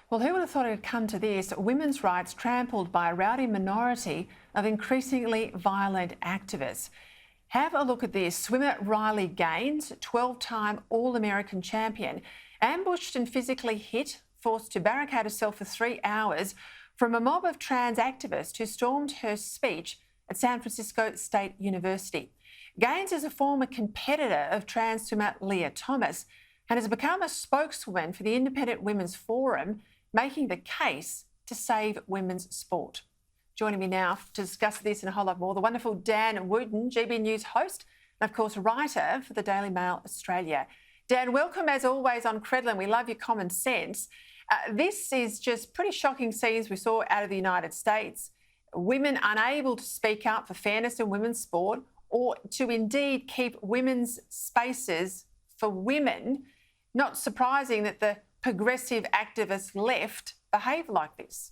Well, who would have thought it would come to this? Women's rights trampled by a rowdy minority of increasingly violent activists. Have a look at this. Swimmer Riley Gaines, 12-time All-American champion, ambushed and physically hit, forced to barricade herself for 3 hours from a mob of trans activists who stormed her speech at San Francisco State University. Gaines is a former competitor of trans swimmer Lia Thomas and has become a spokeswoman for the Independent Women's Forum, making the case to save women's sport. Joining me now to discuss this and a whole lot more, the wonderful Dan Wootton, GB News host and, of course, writer for the Daily Mail Australia. Dan, welcome as always on Credlin. We love your common sense. This is just pretty shocking scenes we saw out of the United States. Women unable to speak up for fairness in women's sport or to indeed keep women's spaces for women. Not surprising that the progressive activist left behave like this.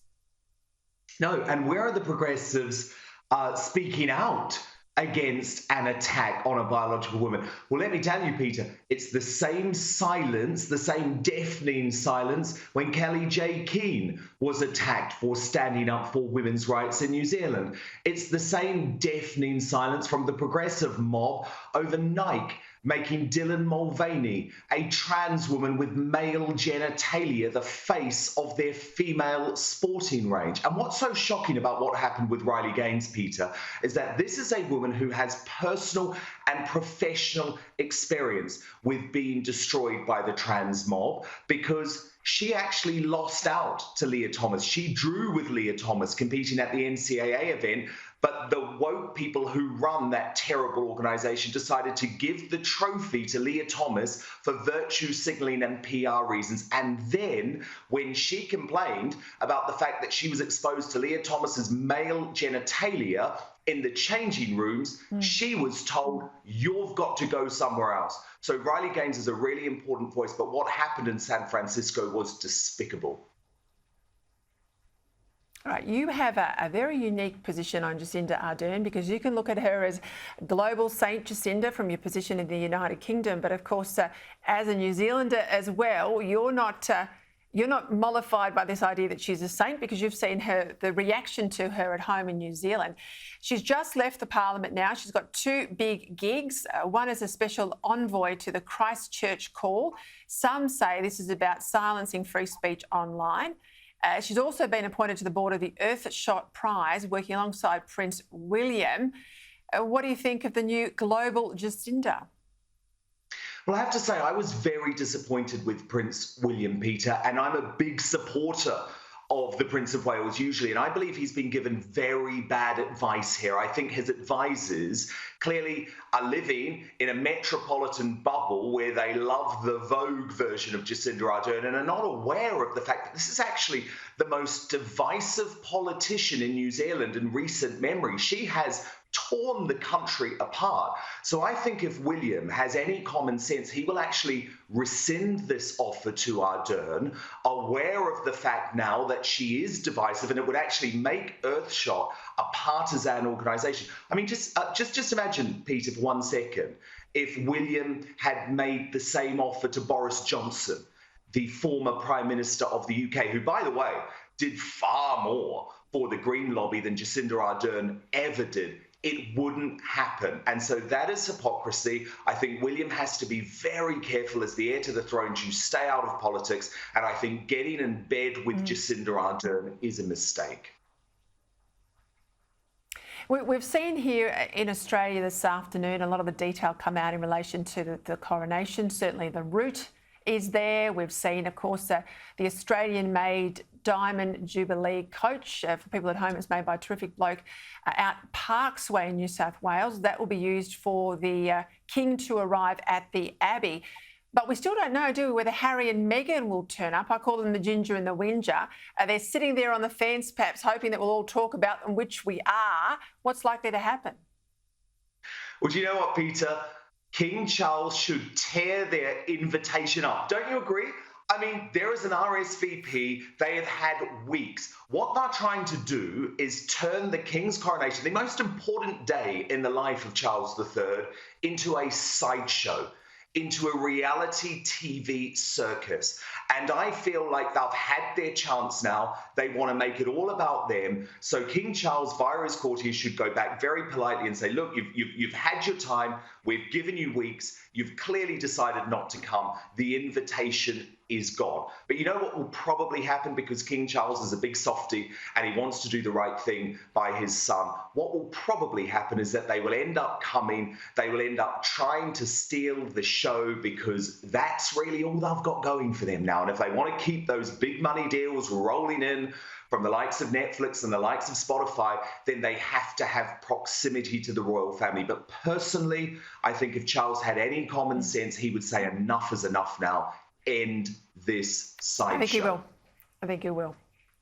No, and where are the progressives speaking out against an attack on a biological woman? Well, let me tell you, Peter, it's the same silence, the same deafening silence when Kellie J. Keane was attacked for standing up for women's rights in New Zealand. It's the same deafening silence from the progressive mob over Nike making Dylan Mulvaney, a trans woman with male genitalia, the face of their female sporting range. And what's so shocking about what happened with Riley Gaines, Peter, is that this is a woman who has personal and professional experience with being destroyed by the trans mob because she actually lost out to Lia Thomas. She drew with Lia Thomas competing at the NCAA event, but the woke people who run that terrible organization decided to give the trophy to Lia Thomas for virtue signaling and PR reasons. And then when she complained about the fact that she was exposed to Lia Thomas's male genitalia in the changing rooms, she was told, you've got to go somewhere else. So Riley Gaines is a really important voice, but what happened in San Francisco was despicable. All right, you have a very unique position on Jacinda Ardern because you can look at her as global Saint Jacinda from your position in the United Kingdom, but of course, as a New Zealander as well, you're not mollified by this idea that she's a saint because you've seen the reaction to her at home in New Zealand. She's just left the parliament now. She's got 2 big gigs. One is a special envoy to the Christchurch call. Some say this is about silencing free speech online. She's also been appointed to the board of the Earthshot Prize, working alongside Prince William. What do you think of the new global Jacinda? Well, I have to say, I was very disappointed with Prince William, Peter, and I'm a big supporter of the Prince of Wales usually, and I believe he's been given very bad advice here. I think his advisors clearly are living in a metropolitan bubble where they love the Vogue version of Jacinda Ardern and are not aware of the fact that this is actually the most divisive politician in New Zealand in recent memory. She has torn the country apart. So I think if William has any common sense, he will actually rescind this offer to Ardern, aware of the fact now that she is divisive, and it would actually make Earthshot a partisan organisation. I mean, just imagine, Peter, for 1 second, if William had made the same offer to Boris Johnson, the former Prime Minister of the UK, who, by the way, did far more for the Green lobby than Jacinda Ardern ever did. It wouldn't happen. And so that is hypocrisy. I think William has to be very careful as the heir to the throne to stay out of politics. And I think getting in bed with Jacinda Ardern is a mistake. We've seen here in Australia this afternoon a lot of the detail come out in relation to the coronation. Certainly the route is there. We've seen, of course, the Australian-made Diamond Jubilee coach. For people at home, it's made by a terrific bloke out Parks Way in New South Wales. That will be used for the King to arrive at the Abbey. But we still don't know, do we, whether Harry and Meghan will turn up. I call them the ginger and the whinger. They're sitting there on the fence, perhaps hoping that we'll all talk about them, which we are. What's likely to happen? Well, do you know what, Peter? King Charles should tear their invitation up. Don't you agree? I mean, there is an RSVP. They have had weeks. What they're trying to do is turn the King's coronation, the most important day in the life of Charles III, into a sideshow. into a reality TV circus. And I feel like they've had their chance now. They want to make it all about them. So King Charles, via his courtiers, should go back very politely and say, look, you've had your time. We've given you weeks. You've clearly decided not to come. The invitation is gone. But you know what will probably happen, because King Charles is a big softie and he wants to do the right thing by his son? What will probably happen is that they will end up coming, they will end up trying to steal the show, because that's really all they've got going for them now. And if they want to keep those big money deals rolling in from the likes of Netflix and the likes of Spotify, then they have to have proximity to the royal family. But personally, I think if Charles had any common sense, he would say enough is enough now. End this sideshow. I think he will. I think he will.